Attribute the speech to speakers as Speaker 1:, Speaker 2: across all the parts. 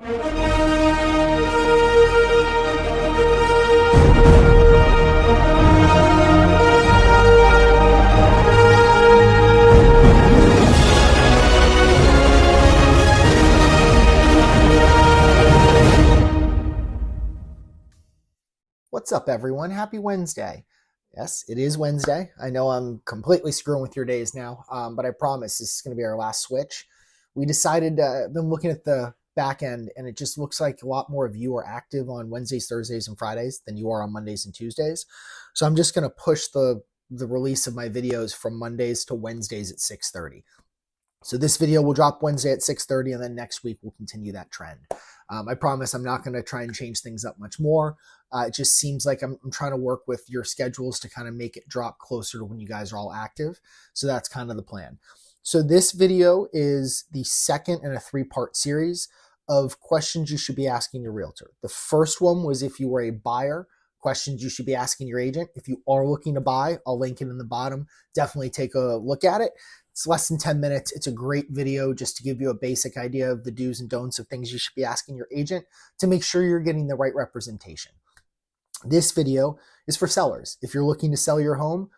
Speaker 1: What's up, everyone? Happy Wednesday. Yes, it is Wednesday. I know I'm completely screwing with your days now, but I promise this is going to be our last switch. We decided, been looking at the back end, and it just looks like a lot more of you are active on Wednesdays, Thursdays, and Fridays than you are on Mondays and Tuesdays. So I'm just going to push the release of my videos from Mondays to Wednesdays at 6:30. So this video will drop Wednesday at 6:30, and then next week we'll continue that trend. I promise I'm not going to try and change things up much more. It just seems like I'm trying to work with your schedules to kind of make it drop closer to when you guys are all active. So that's kind of the plan. So this video is the second in a 3-part series of questions you should be asking your realtor. The first one was if you were a buyer, questions you should be asking your agent. If you are looking to buy, I'll link it in the bottom. Definitely take a look at it. It's less than 10 minutes. It's a great video just to give you a basic idea of the do's and don'ts of things you should be asking your agent to make sure you're getting the right representation. This video is for sellers. If you're looking to sell your home,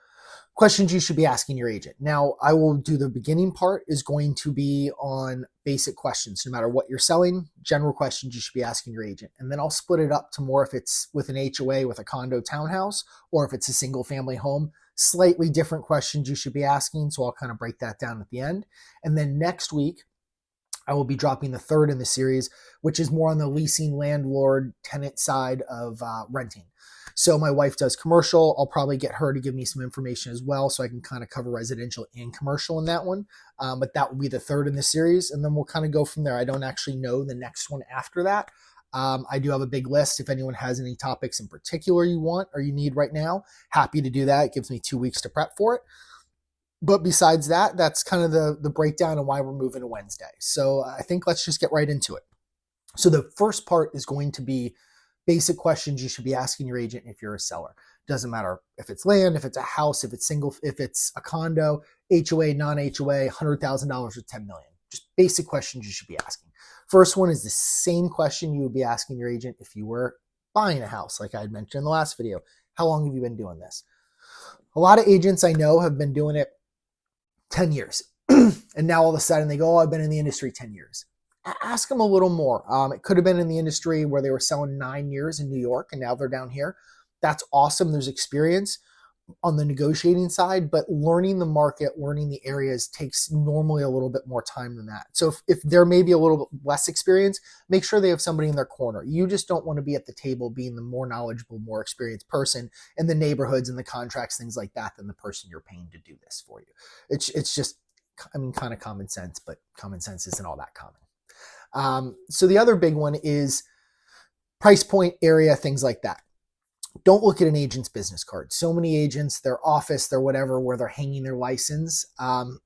Speaker 1: questions you should be asking your agent. Now, I will do the beginning part is going to be on basic questions. No matter what you're selling, general questions you should be asking your agent. And then I'll split it up to more if it's with an HOA with a condo townhouse, or if it's a single family home, slightly different questions you should be asking. So I'll kind of break that down at the end. And then next week, I will be dropping the third in the series, which is more on the leasing landlord tenant side of renting. So my wife does commercial. I'll probably get her to give me some information as well, so I can kind of cover residential and commercial in that one. But that will be the third in the series, and then we'll kind of go from there. I don't actually know the next one after that. I do have a big list. If anyone has any topics in particular you want or you need right now, happy to do that. It gives me 2 weeks to prep for it. But besides that, that's kind of the breakdown and why we're moving to Wednesday. So I think let's just get right into it. So the first part is going to be basic questions you should be asking your agent if you're a seller. Doesn't matter if it's land, if it's a house, if it's single, if it's a condo, HOA, non-HOA, $100,000 or $10 million. Just basic questions you should be asking. First one is the same question you would be asking your agent if you were buying a house, like I had mentioned in the last video. How long have you been doing this? A lot of agents I know have been doing it 10 years. And now all of a sudden they go, oh, I've been in the industry 10 years. Ask them a little more. It could have been in the industry where they were selling 9 years in New York and now they're down here. That's awesome. There's experience on the negotiating side, but learning the market, learning the areas takes normally a little bit more time than that. So if there may be a little bit less experience, make sure they have somebody in their corner. You just don't want to be at the table being the more knowledgeable, more experienced person in the neighborhoods and the contracts, things like that, than the person you're paying to do this for you. It's just, kind of common sense, but common sense isn't all that common. So the other big one is price point, area, things like that. Don't look at an agent's business card. So many agents, their office, their whatever, where they're hanging their license,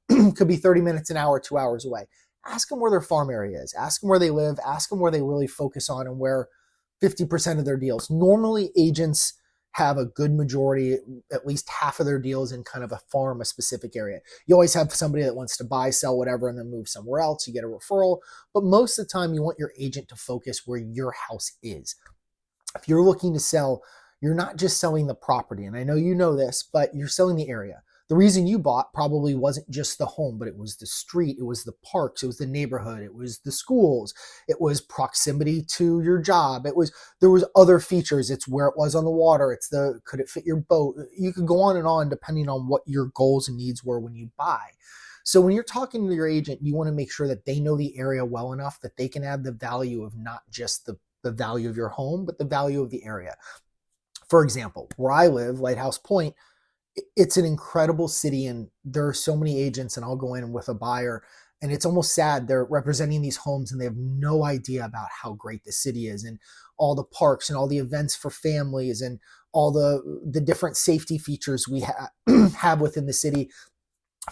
Speaker 1: could be 30 minutes, an hour, 2 hours away. Ask them where their farm area is. Ask them where they live. Ask them where they really focus on and where 50% of their deals. Normally, agents have a good majority, at least half of their deals in kind of a farm, a specific area. You always have somebody that wants to buy, sell, whatever, and then move somewhere else. You get a referral. But most of the time, you want your agent to focus where your house is. If you're looking to sell, you're not just selling the property. And I know you know this, but you're selling the area. The reason you bought probably wasn't just the home, but it was the street, it was the parks, it was the neighborhood, it was the schools, it was proximity to your job. There was other features. It's where it was on the water. Could it fit your boat? You could go on depending on what your goals and needs were when you buy. So when you're talking to your agent, you want to make sure that they know the area well enough that they can add the value of not just the value of your home, but the value of the area. For example, where I live, Lighthouse Point, it's an incredible city and there are so many agents, and I'll go in with a buyer and it's almost sad. They're representing these homes and they have no idea about how great the city is and all the parks and all the events for families and all the different safety features we have within the city.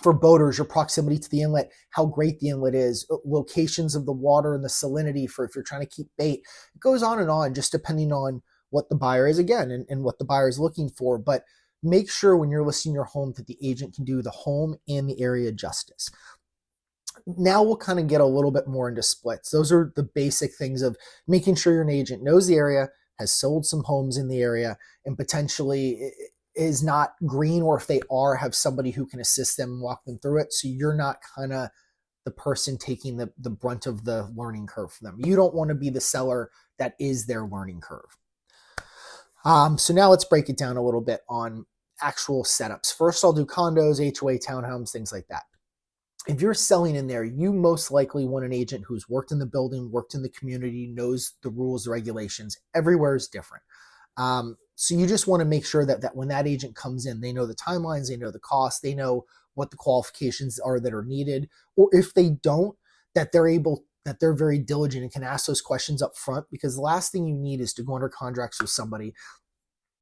Speaker 1: For boaters, your proximity to the inlet, how great the inlet is, locations of the water and the salinity for if you're trying to keep bait. It goes on just depending on what the buyer is again and what the buyer is looking for. But make sure when you're listing your home that the agent can do the home and the area justice. Now we'll kind of get a little bit more into splits. Those are the basic things of making sure you're an agent, knows the area, has sold some homes in the area, and potentially is not green, or if they are, have somebody who can assist them and walk them through it. So you're not kind of the person taking the brunt of the learning curve for them. You don't want to be the seller that is their learning curve. So now let's break it down a little bit on actual setups. First, I'll do condos, HOA, townhomes, things like that. If you're selling in there, you most likely want an agent who's worked in the building, worked in the community, knows the rules, the regulations. Everywhere is different. So you just want to make sure that when that agent comes in, they know the timelines, they know the costs, they know what the qualifications are that are needed. Or if they don't, that they're very diligent and can ask those questions up front, because the last thing you need is to go under contracts with somebody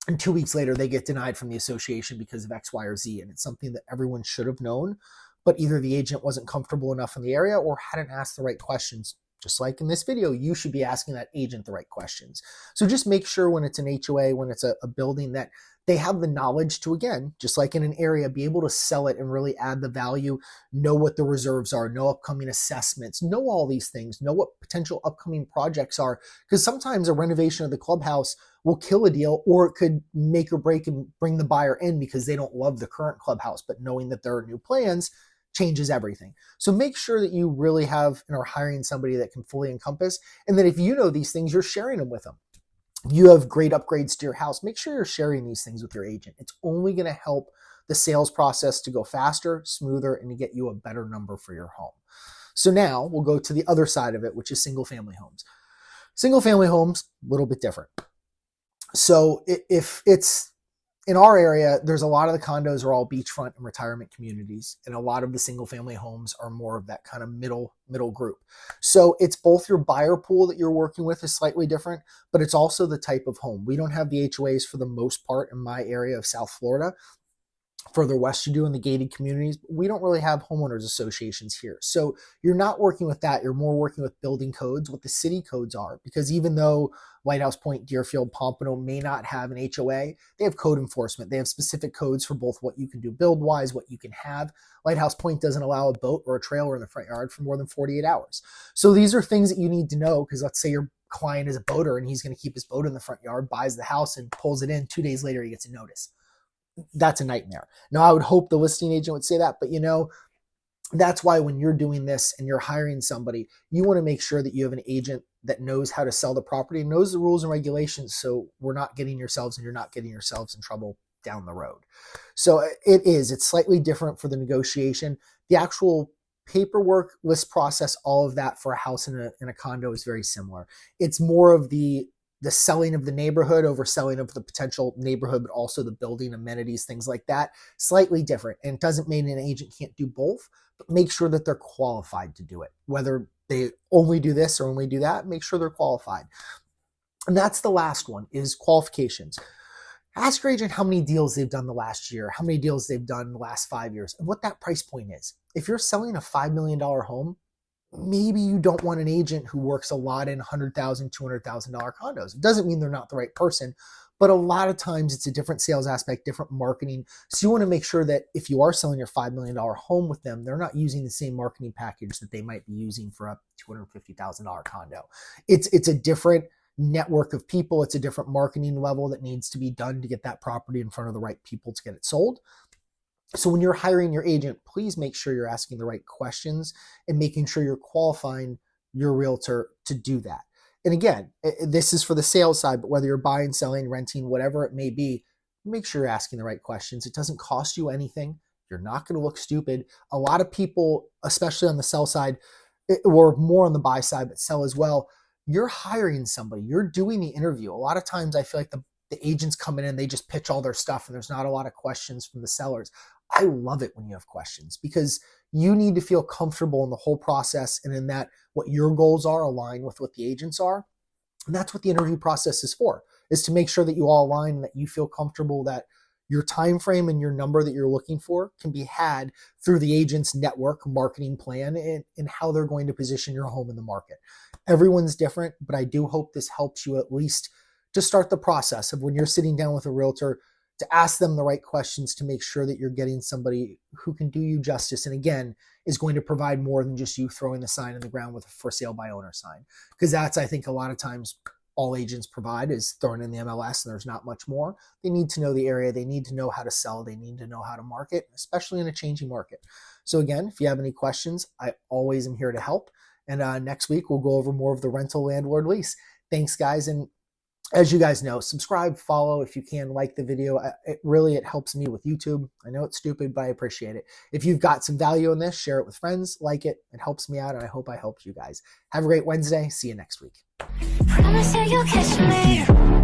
Speaker 1: and 2 weeks later they get denied from the association because of X, Y, or Z. And it's something that everyone should have known, but either the agent wasn't comfortable enough in the area or hadn't asked the right questions. Just like in this video, you should be asking that agent the right questions. So just make sure when it's an HOA, when it's a building, that they have the knowledge to, again, just like in an area, be able to sell it and really add the value, know what the reserves are, know upcoming assessments, know all these things, know what potential upcoming projects are. Because sometimes a renovation of the clubhouse will kill a deal, or it could make or break and bring the buyer in because they don't love the current clubhouse, but knowing that there are new plans changes everything. So make sure that you really have and are hiring somebody that can fully encompass. And then if you know these things, you're sharing them with them. If you have great upgrades to your house, make sure you're sharing these things with your agent. It's only going to help the sales process to go faster, smoother, and to get you a better number for your home. So now we'll go to the other side of it, which is single family homes. Single family homes, a little bit different. So if it's in our area, there's a lot of the condos are all beachfront and retirement communities, and a lot of the single family homes are more of that kind of middle group. So it's both your buyer pool that you're working with is slightly different, but it's also the type of home. We don't have the HOAs for the most part in my area of South Florida. Further west you do in the gated communities, but we don't really have homeowners associations here. So you're not working with that. You're more working with building codes, what the city codes are, because even though Lighthouse Point, Deerfield, Pompano may not have an HOA, they have code enforcement. They have specific codes for both what you can do build-wise, what you can have. Lighthouse Point doesn't allow a boat or a trailer in the front yard for more than 48 hours. So these are things that you need to know, because let's say your client is a boater and he's going to keep his boat in the front yard, buys the house and pulls it in. 2 days later, he gets a notice. That's a nightmare. Now, I would hope the listing agent would say that, but that's why when you're doing this and you're hiring somebody, you want to make sure that you have an agent that knows how to sell the property and knows the rules and regulations, so you're not getting yourselves in trouble down the road. So it's slightly different for the negotiation. The actual paperwork, list process, all of that for a house and a condo is very similar. It's more of the selling of the neighborhood over selling of the potential neighborhood, but also the building amenities, things like that. Slightly different. And it doesn't mean an agent can't do both, but make sure that they're qualified to do it. Whether they only do this or only do that, make sure they're qualified. And that's the last one, is qualifications. Ask your agent how many deals they've done the last year, how many deals they've done in the last 5 years, and what that price point is. If you're selling a $5 million home, maybe you don't want an agent who works a lot in $100,000, $200,000 condos. It doesn't mean they're not the right person, but a lot of times it's a different sales aspect, different marketing. So you want to make sure that if you are selling your $5 million home with them, they're not using the same marketing package that they might be using for a $250,000 condo. It's a different network of people. It's a different marketing level that needs to be done to get that property in front of the right people to get it sold. So when you're hiring your agent, please make sure you're asking the right questions and making sure you're qualifying your realtor to do that. And again, this is for the sales side, but whether you're buying, selling, renting, whatever it may be, make sure you're asking the right questions. It doesn't cost you anything. You're not going to look stupid. A lot of people, especially on the sell side, or more on the buy side, but sell as well, you're hiring somebody. You're doing the interview. A lot of times I feel like the agents come in and they just pitch all their stuff and there's not a lot of questions from the sellers. I love it when you have questions, because you need to feel comfortable in the whole process and in that what your goals are align with what the agents are. And that's what the interview process is for, is to make sure that you all align and that you feel comfortable that your time frame and your number that you're looking for can be had through the agent's network marketing plan and how they're going to position your home in the market. Everyone's different, but I do hope this helps you at least to start the process of when you're sitting down with a realtor to ask them the right questions to make sure that you're getting somebody who can do you justice. And again, is going to provide more than just you throwing the sign in the ground with a for sale by owner sign. Because that's, I think, a lot of times all agents provide is throwing in the MLS and there's not much more. They need to know the area. They need to know how to sell. They need to know how to market, especially in a changing market. So again, if you have any questions, I always am here to help. And next week, we'll go over more of the rental landlord lease. Thanks, guys. And as you guys know, subscribe, follow if you can, like the video. It helps me with YouTube. I know it's stupid, but I appreciate it. If you've got some value in this, share it with friends, like it. It helps me out, and I hope I helped you guys. Have a great Wednesday. See you next week.
Speaker 2: Promise that you'll catch me.